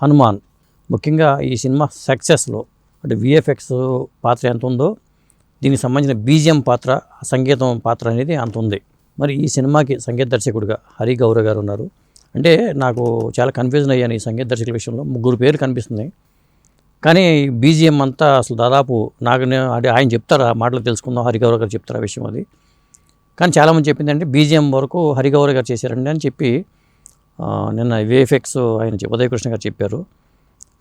హనుమాన్. ముఖ్యంగా ఈ సినిమా సక్సెస్లో అంటే విఎఫ్ఎక్స్ పాత్ర ఎంత ఉందో దీనికి సంబంధించిన బీజిఎం పాత్ర, సంగీతం పాత్ర అనేది అంత ఉంది. మరి ఈ సినిమాకి సంగీత దర్శకుడిగా హరి గౌరవ్ గారు ఉన్నారు. అంటే నాకు చాలా కన్ఫ్యూజన్ అయ్యాను ఈ సంగీత దర్శకుల విషయంలో. 3 పేర్లు కనిపిస్తున్నాయి, కానీ బీజిఎం అంతా అసలు దాదాపు నాకు అంటే ఆయన చెప్తారా మాటలు తెలుసుకుందాం, హరి గౌరవ్ గారు చెప్తారా విషయం అది. కానీ చాలామంది చెప్పిందంటే బీజిఎం వరకు హరి గౌరవ్ గారు చేశారండి అని చెప్పి నిన్న విఎఫ్ఎక్స్ ఆయన ఉదయకృష్ణ గారు చెప్పారు.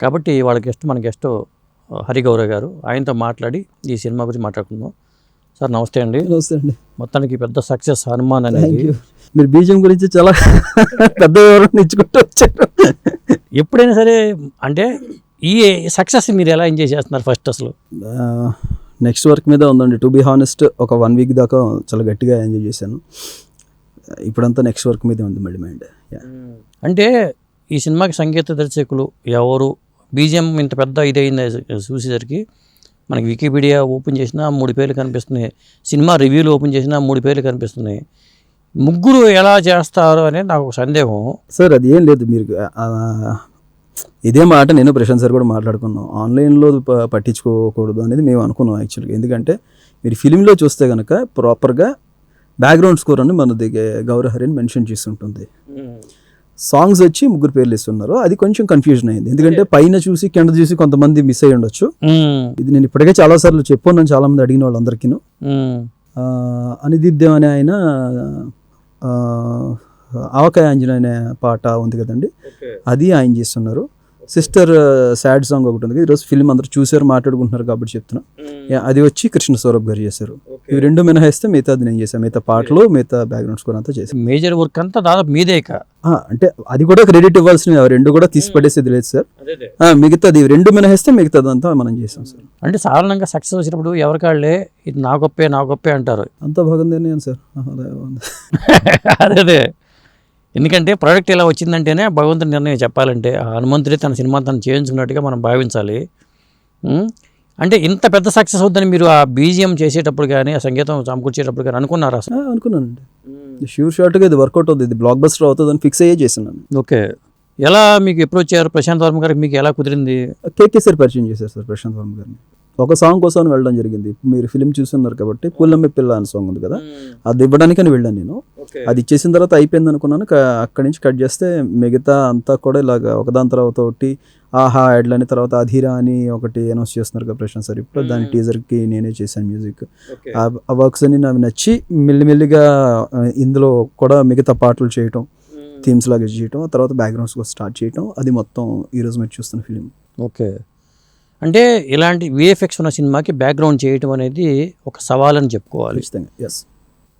కాబట్టి వాళ్ళ గెస్ట్ మన గెస్ట్ హరి గౌరవ్ గారు, ఆయనతో మాట్లాడి ఈ సినిమా గురించి మాట్లాడుకుందాం. సార్ నమస్తే అండి. నమస్తే అండి. మొత్తానికి పెద్ద సక్సెస్ హనుమాన్ అనేది. మీరు బీజిఎం గురించి చాలా పెద్ద వివరణ ఇచ్చుకుంటూ వచ్చారు. ఎప్పుడైనా సరే అంటే ఈ సక్సెస్ మీరు ఎలా ఎంజాయ్ చేస్తున్నారు ఫస్ట్ అసలు? నెక్స్ట్ వర్క్ మీద ఉందండి. టు బీ హానెస్ట్ ఒక 1 వీక్ దాకా చాలా గట్టిగా ఎంజాయ్ చేశాను. ఇప్పుడంతా నెక్స్ట్ వర్క్ మీద ఉంది మళ్ళీ మైండ్. అంటే ఈ సినిమాకి సంగీత దర్శకులు ఎవరు, బీజిఎం ఇంత పెద్ద ఇదైంది చూసేసరికి మనకి వికీపీడియా ఓపెన్ చేసినా 3 పేర్లు కనిపిస్తున్నాయి, సినిమా రివ్యూలు ఓపెన్ చేసినా 3 పేర్లు కనిపిస్తున్నాయి. ముగ్గురు ఎలా చేస్తారు అనేది నాకు ఒక సందేహం. సార్ అది ఏం లేదు, మీరు ఇదే మాట నేను ప్రశాంత్ సార్ కూడా మాట్లాడుకున్నాం. ఆన్లైన్లో పట్టించుకోకూడదు అనేది మేము అనుకున్నాం యాక్చువల్గా. ఎందుకంటే మీరు ఫిలింలో చూస్తే కనుక ప్రాపర్గా బ్యాక్గ్రౌండ్ స్కోర్ అని మనది గౌరవ్ హరిని మెన్షన్ చేసి ఉంటుంది. సాంగ్స్ వచ్చి 3 పేర్లు ఇస్తున్నారు. అది కొంచెం కన్ఫ్యూజన్ అయింది. ఎందుకంటే పైన చూసి కింద చూసి కొంతమంది మిస్ అయ్యి ఉండొచ్చు. ఇది నేను ఇప్పటికే చాలాసార్లు చెప్పాను చాలామంది అడిగిన వాళ్ళందరికీ. అనిదిద్దేం అనే ఆయన ఆవకాయ ఆంజనేయ అనే పాట ఉంది కదండి, అది ఆయన చేస్తున్నారు. సిస్టర్ సాడ్ సాంగ్ ఒకటి ఉంది, ఈరోజు ఫిల్మ్ అందరూ చూసారు మాట్లాడుకుంటున్నారు కాబట్టి చెప్తున్నా. అది వచ్చి కృష్ణ సౌరభ్ గారు చేశారు. ఇవి 2 మినహాయిస్తే మిగతాది నేను చేశాను. మిగతా పాటలు మిగతా బ్యాక్గ్రౌండ్ స్కోర్ అంతా చేశాను. మేజర్ వర్క్ అంతా దాదాపు మీదే. అంటే అది కూడా క్రెడిట్ ఇవ్వాల్సినవి, 2 కూడా తీసి పడేసేది లేదు సార్. మిగతాది 2 మినహాయిస్తే మిగతాదంతా మనం చేసాం సార్. అంటే సాధారణంగా సక్సెస్ వచ్చినప్పుడు ఎవరికాళ్ళే ఇది నా గొప్పే అంటారు. అంతా బాగుంది సార్. అదే ఎందుకంటే ప్రోడక్ట్ ఇలా వచ్చిందంటేనే భగవంతుని నిర్ణయం చెప్పాలంటే. హనుమంతుడే తన సినిమా తను చేయించుకున్నట్టుగా మనం భావించాలి. అంటే ఇంత పెద్ద సక్సెస్ అవుతుందని మీరు ఆ బీజిఎం చేసేటప్పుడు కానీ, ఆ సంగీతం సమకూర్చేటప్పుడు కానీ అనుకున్నారా? అనుకున్నానండి. షూర్ షార్ట్గా ఇది వర్కౌట్ అవుతుంది, ఇది బ్లాక్ బస్టర్ అవుతుందని ఫిక్స్ అయ్యే చేసినాను. ఓకే. ఎలా మీకు ఎప్పుడు వచ్చారు ప్రశాంత్ వర్మ గారికి, మీకు ఎలా కుదిరింది? కేకే సార్ పరిచయం చేశారు సార్ ప్రశాంత్ వర్మ గారిని. ఒక సాంగ్ కోసం వెళ్ళడం జరిగింది. మీరు ఫిలిం చూస్తున్నారు కాబట్టి పుల్లమ్మి పిల్ల అనే సాంగ్ ఉంది కదా, అది ఇవ్వడానికని వెళ్ళాను నేను. అది ఇచ్చేసిన తర్వాత అయిపోయింది అనుకున్నాను. అక్కడి నుంచి కట్ చేస్తే మిగతా అంతా కూడా ఇలాగ ఒకదాని తర్వాత ఒకటి ఆహా యాడ్లని, తర్వాత అధీరా అని ఒకటి అనౌన్స్ చేస్తున్నారు కదా ప్రశాంత్ సార్ ఇప్పుడు, దాని టీజర్కి నేనే చేశాను మ్యూజిక్. ఆ వర్క్స్ అన్ని నాకు నచ్చి మెల్లిమెల్లిగా ఇందులో కూడా మిగతా పాటలు చేయటం, థీమ్స్ లాగా చేయటం, తర్వాత బ్యాక్గ్రౌండ్స్ కూడా స్టార్ట్ చేయటం, అది మొత్తం ఈరోజు మీరు చూస్తున్న ఫిలిం. ఓకే. అంటే ఇలాంటి విఎఫ్ఎక్స్ ఉన్న సినిమాకి బ్యాక్గ్రౌండ్ చేయటం అనేది ఒక సవాల్ అని చెప్పుకోవాలి. ఎస్.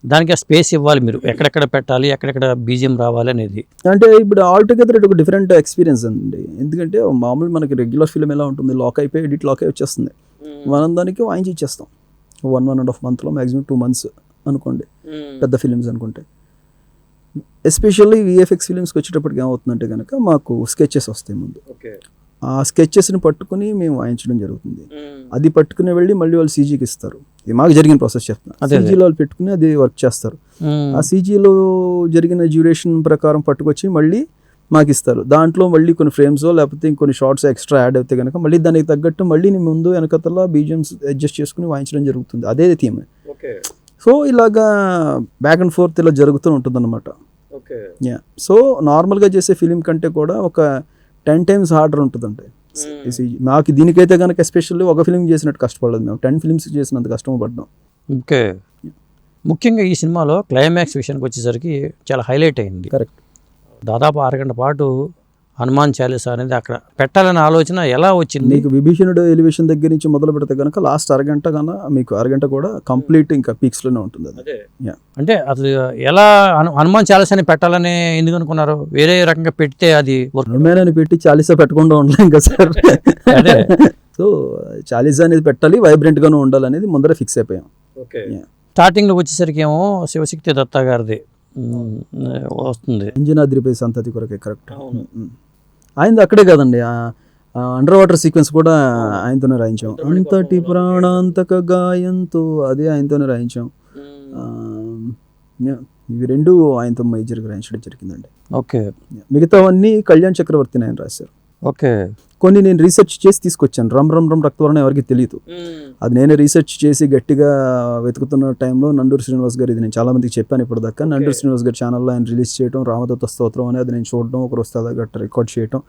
దానికి ఆ స్పేస్ ఇవ్వాలి, మీరు ఎక్కడెక్కడ పెట్టాలి, ఎక్కడెక్కడ బీజిఎం రావాలి అనేది. అంటే ఇప్పుడు ఆల్టుగెదర్ ఒక డిఫరెంట్ ఎక్స్పీరియన్స్ అండి. ఎందుకంటే మామూలు మనకి రెగ్యులర్ ఫిల్మ్ ఎలా ఉంటుంది, లాక్ అయిపోయి ఎడిట్ లాక్ అయి వచ్చేస్తుంది. మనం దానికి వాయించి ఇచ్చేస్తాం 1.5 monthలో, మ్యాక్సిమం 2 months అనుకోండి పెద్ద ఫిలిమ్స్ అనుకుంటే. ఎస్పెషల్లీ విఎఫ్ఎక్స్ ఫిలిమ్స్కి వచ్చేటప్పటికి ఏమవుతుందంటే కనుక మాకు స్కెచెస్ వస్తాయి ముందు. ఆ స్కెచెస్ని పట్టుకుని మేము వాయించడం జరుగుతుంది. అది పట్టుకుని వెళ్ళి మళ్ళీ వాళ్ళు సీజీకి ఇస్తారు. ఇది మాకు జరిగిన ప్రాసెస్ చెప్తున్నా. సీజీలో వాళ్ళు పెట్టుకుని అది వర్క్ చేస్తారు. ఆ సీజీలో జరిగిన డ్యూరేషన్ ప్రకారం పట్టుకొచ్చి మళ్ళీ మాకు ఇస్తారు. దాంట్లో మళ్ళీ కొన్ని ఫ్రేమ్స్ లేకపోతే ఇంకొన్ని షార్ట్స్ ఎక్స్ట్రా యాడ్ అవుతాయి కనుక మళ్ళీ దానికి తగ్గట్టు మళ్ళీ నేను ముందు వెనకతల బీజిఎమ్స్ అడ్జస్ట్ చేసుకుని వాయించడం జరుగుతుంది. అదే థీమ్. సో ఇలాగా బ్యాక్ అండ్ ఫోర్త్ ఇలా జరుగుతూ ఉంటుంది అనమాట. సో నార్మల్గా చేసే ఫిలిం కంటే కూడా ఒక 10 times హార్డర్ ఉంటుందండి. మాకు దీనికైతే కనుక ఎస్పెషల్లీ ఒక ఫిలిం చేసినట్టు కష్టపడలేదు, మేము 10 films చేసినంత కష్టపడ్డాం. ఓకే. ముఖ్యంగా ఈ సినిమాలో క్లైమాక్స్ విషయానికి వచ్చేసరికి చాలా హైలైట్ అయింది. కరెక్ట్. దాదాపు 6 గంటల పాటు హనుమాన్ చాలీసా అనేది అక్కడ పెట్టాలనే ఆలోచన ఎలా వచ్చింది? మీకు విభీషణుడు ఎలివేషన్ దగ్గర నుంచి మొదలు పెడితే కనుక లాస్ట్ అరగంట కన్నా మీకు అరగంట కూడా కంప్లీట్ ఇంకా పీక్స్లోనే ఉంటుంది. అంటే అసలు ఎలా హనుమాన్ చాలీసా అని పెట్టాలని ఎందుకు అనుకున్నారు? వేరే రకంగా పెడితే అది హనుమాన్ పెట్టి చాలీసా పెట్టకుండా ఉండలేం కదా సార్. సో చాలీసా అనేది పెట్టాలి, వైబ్రెంట్ గాను ఉండాలనేది ముందర ఫిక్స్ అయిపోయాం. స్టార్టింగ్లో వచ్చేసరికి ఏమో శివశక్తి దత్తా గారిది వస్తుంది, అంజనాద్రిపై సంతతి కొరకే. కరెక్ట్. ఆయనది అక్కడే కదండి, అండర్ వాటర్ సీక్వెన్స్ కూడా ఆయనతోనే రాయించాం. అంతటి ప్రాణాంతక గాయంతో అది ఆయనతోనే రాయించాం. ఇవి 2 ఆయనతో మేజర్గా రాయించడం జరిగిందండి. ఓకే. మిగతావన్నీ కళ్యాణ్ చక్రవర్తిని ఆయన రాశారు. ఓకే. కొన్ని నేను రీసెర్చ్ చేసి తీసుకొచ్చాను. రమ్ రమ్ రమ్ రక్తవర్ణం ఎవరికి తెలియదు. అది నేనే రీసెర్చ్ చేసి గట్టిగా వెతుకుతున్న టైంలో నండూరి శ్రీనివాస్ గారు, ఇది నేను చాలా మందికి చెప్పాను ఇప్పటిదాకా, నండూరి శ్రీనివాస్ గారి ఛానల్లో ఆయన రిలీజ్ చేయడం, రామదత్త స్తోత్రం అని అది నేను చూడడం, ఒక రోజు గట్ట రికార్డ్ చేయడం,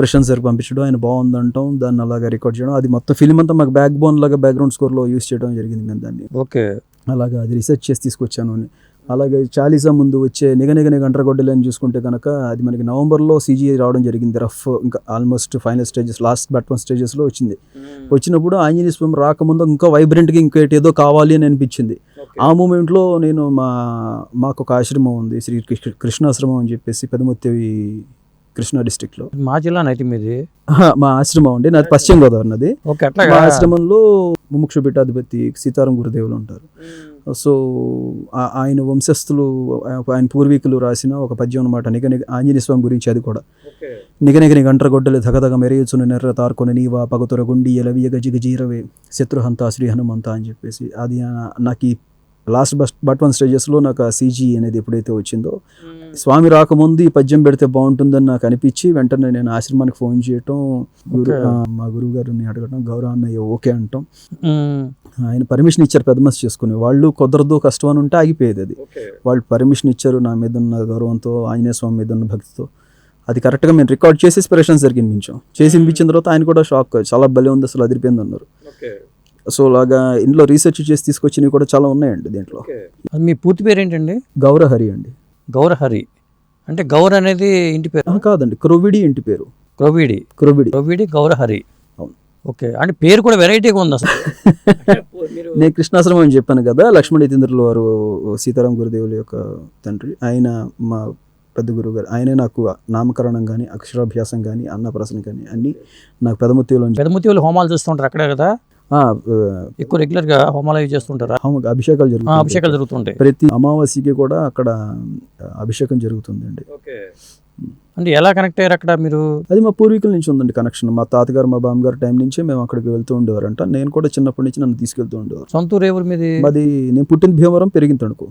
ప్రశాంత్ సార్కి పంపించడం, ఆయన బాగుందంటాం, దాన్ని అలాగా రికార్డ్ చేయడం, అది మొత్తం ఫిల్మ్ అంతా మాకు బ్యాక్ బోన్ లాగా బ్యాక్గ్రౌండ్ స్కోర్లో యూస్ చేయడం జరిగింది మేము దాన్ని. ఓకే. అలాగా అది రీసెర్చ్ చేసి తీసుకొచ్చాను. అలాగే చాలీసా ముందు వచ్చే నిగనిగని గంటరగొడ్డలని చూసుకుంటే కనుక అది మనకి నవంబర్లో CGI రావడం జరిగింది. రఫ్ ఇంకా almost final stages, last but 1 స్టేజెస్లో వచ్చింది. వచ్చినప్పుడు ఆంజనేయ స్వామి రాకముందు ఇంకా వైబ్రెంట్గా ఇంకేదో కావాలి అని అనిపించింది. ఆ మూమెంట్లో నేను మాకు ఒక ఆశ్రమం ఉంది, శ్రీ కృష్ణాశ్రమం అని చెప్పేసి, పెదమొత్తేవి, కృష్ణా డిస్ట్రిక్ట్లో. మా జిల్లా అయితే మీది? మా ఆశ్రమం అండి, నాది పశ్చిమ గోదావరి నది. ఓకే. అట్లా మా ఆశ్రమంలో ముముక్షు పీఠాధిపతి సీతారాం గురుదేవులు ఉంటారు. సో ఆయన వంశస్థులు, ఆయన పూర్వీకులు రాసిన ఒక పద్యం అనమాట, ఆంజనేయ స్వామి గురించి. అది కూడా నిగనిగని గంటరగొడ్డలు ధగధగ మెరయుచును నెర్ర తార్కొని నీవా పగతొర గుండి ఎలవియ గజిగజీరవే శత్రుహంత శ్రీ హనుమంత అని చెప్పేసి, అది నాకు ఈ లాస్ట్ బట్ 1 స్టేజెస్లో నాకు ఆ CG అనేది ఎప్పుడైతే వచ్చిందో, స్వామి రాకముందు ఈ పద్యం పెడితే బాగుంటుందని నాకు అనిపించి వెంటనే నేను ఆశ్రమానికి ఫోన్ చేయటం, మా గురువు గారిని అడగటం, గౌరవ అన్నయ్య ఓకే అంటాం. ఆయన పర్మిషన్ ఇచ్చారు పెద్ద మనసు చేసుకుని. వాళ్ళు కుదరదు కష్టం అని ఉంటే ఆగిపోయేది అది. వాళ్ళు పర్మిషన్ ఇచ్చారు, నా మీద ఉన్న గౌరవంతో, ఆంజనేయ స్వామి మీద ఉన్న భక్తితో. అది కరెక్ట్గా మేము రికార్డ్ చేసి ప్రశాంత్ సార్కి వినిపించాం. చేసి వినిపించిన తర్వాత ఆయన కూడా షాక్, చాలా భలే ఉంది అసలు, అదిరిపోయింది అన్నారు. సో అలాగా ఇంట్లో రీసెర్చ్ చేసి తీసుకొచ్చినవి కూడా చాలా ఉన్నాయండి దీంట్లో. మీ పూర్తి పేరు ఏంటండి? గౌరహరి అండి. గౌరహరి అంటే గౌర అనేది ఇంటి పేరు కాదండి, క్రొవిడి ఇంటి పేరు. క్రొవిడి గౌరహరి. అవును. ఓకే. అంటే పేరు కూడా వెరైటీగా ఉంది అసలు. నేను కృష్ణాశ్రమం అని చెప్పాను కదా, లక్ష్మణ యతీంద్రుల వారు సీతారాం గురుదేవుల యొక్క తండ్రి, ఆయన మా పెద్ద గురువు గారు. ఆయనే నాకు నామకరణం కానీ, అక్షరాభ్యాసం కానీ, అన్నప్రాసన కానీ అన్నీ నాకు పెదముత్తిలో హోమాలు చేస్తుంటారు అక్కడే కదా, ఎక్కువ రెగ్యులర్ గా హోమాలు చేస్తుంటారా? అభిషేకాలు జరుగుతుంటాయి. ప్రతి అమావాస్యకి కూడా అక్కడ అభిషేకం జరుగుతుందండి. అంటే ఎలా కనెక్ట్ అయ్యారు అక్కడ మీరు? అది మా పూర్వీకుల నుంచి ఉందండి కనెక్షన్. మా తాతగారు, మా బామ్మగారు టైం నుంచే మేము అక్కడికి వెళ్తూ ఉండేవారంట. నేను కూడా చిన్నప్పటి నుంచి నన్ను తీసుకెళ్తూ ఉండేవారు. సొంత ఊరు ఎవరు మీది? మాది, నేను పుట్టిన భీమవరం, పెరిగిన తణుకు.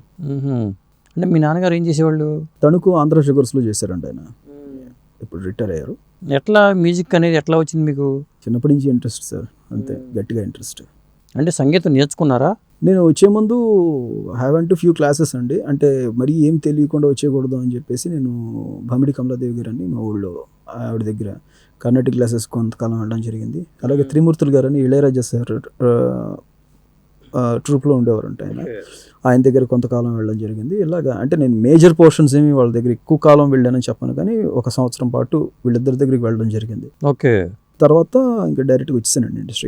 అంటే మీ నాన్నగారు ఏం చేసేవాళ్ళు? తణుకు ఆంధ్ర షుగర్స్లో చేశారండి ఆయన. ఇప్పుడు రిటైర్ అయ్యారు. ఎట్లా మ్యూజిక్ అనేది ఎట్లా వచ్చింది మీకు? చిన్నప్పటి నుంచి ఇంట్రెస్ట్ సార్, అంతే, గట్టిగా ఇంట్రెస్ట్. అంటే సంగీతం నేర్చుకున్నారా? నేను వచ్చే ముందు ఫ్యూ క్లాసెస్ అండి. అంటే మరీ ఏం తెలియకుండా వచ్చేయకూడదు అని చెప్పేసి నేను భమిడి కమలాదేవి గారు అని మా ఊళ్ళో ఆవిడ దగ్గర కర్ణాటిక్ క్లాసెస్ కొంతకాలం వెళ్ళడం జరిగింది. అలాగే త్రిమూర్తులు గారు అని ఇళయరాజా సార్ ట్రూప్లో ఉండేవారంట ఆయన దగ్గర కొంతకాలం వెళ్ళడం జరిగింది. ఇలాగా అంటే నేను మేజర్ పోర్షన్స్ ఏమి వాళ్ళ దగ్గర ఎక్కువ కాలం వెళ్ళానని చెప్పాను, కానీ 1 సంవత్సరం పాటు వీళ్ళిద్దరి దగ్గరికి వెళ్ళడం జరిగింది. ఓకే. తర్వాత ఇంకా డైరెక్ట్గా వచ్చేసానండి ఇండస్ట్రీ.